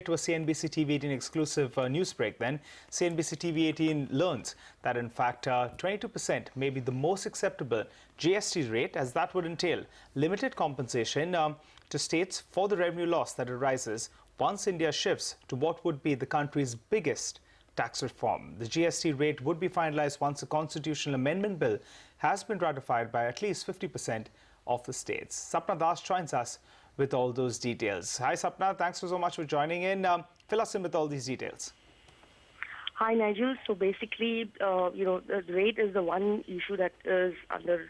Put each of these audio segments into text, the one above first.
To a CNBC TV 18 exclusive news break then. CNBC TV 18 learns that in fact 22% may be the most acceptable GST rate, as that would entail limited compensation to states for the revenue loss that arises once India shifts to what would be the country's biggest tax reform. The GST rate would be finalized once a constitutional amendment bill has been ratified by at least 50% of the states. Sapna Das joins us with all those details. Hi Sapna, thanks so much for joining in. Fill us in with all these details. Hi Nigel. So basically, the rate is the one issue that is under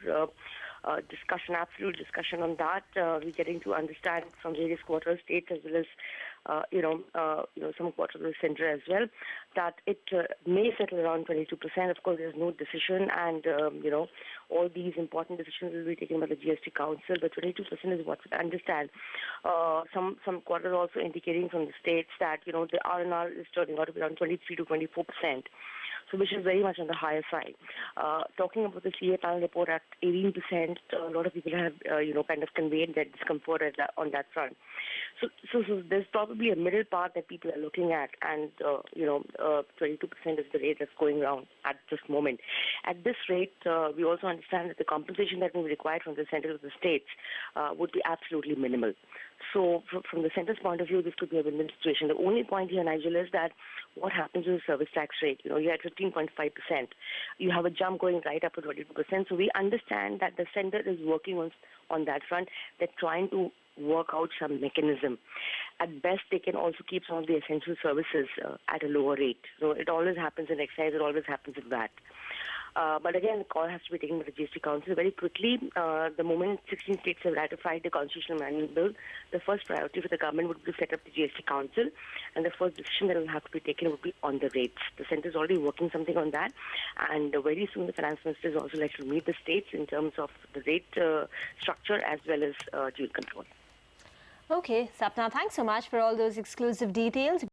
discussion, absolute discussion on that. We're getting to understand from various quarter states as well as some quarters of the center as well, that it may settle around 22%. Of course, there's no decision, and all these important decisions will be taken by the GST Council. But 22% is what we understand. Some quarters also indicating from the states that the R&R is turning out to be around 23 to 24%. So which is very much on the higher side. Talking about the CA panel report at 18%, a lot of people have, kind of conveyed their discomfort on that front. So there's probably a middle part that people are looking at, and 22% is the rate that's going around at this moment. At this rate, we also understand that the compensation that will be required from the center to the states would be absolutely minimal. So from the center's point of view, this could be a win-win situation. The only point here, Nigel, is that what happens with the service tax rate? You're at 15.5%. You have a jump going right up to 22%. So we understand that the center is working on that front. They're trying to work out some mechanism. At best, they can also keep some of the essential services at a lower rate. So it always happens in excise. It always happens in that. But again, the call has to be taken by the GST Council very quickly. The moment 16 states have ratified the constitutional amendment bill, the first priority for the government would be to set up the GST Council, and the first decision that will have to be taken would be on the rates. The centre is already working something on that, and very soon the finance minister is also likely to meet the states in terms of the rate structure as well as dual control. Okay, Sapna, thanks so much for all those exclusive details.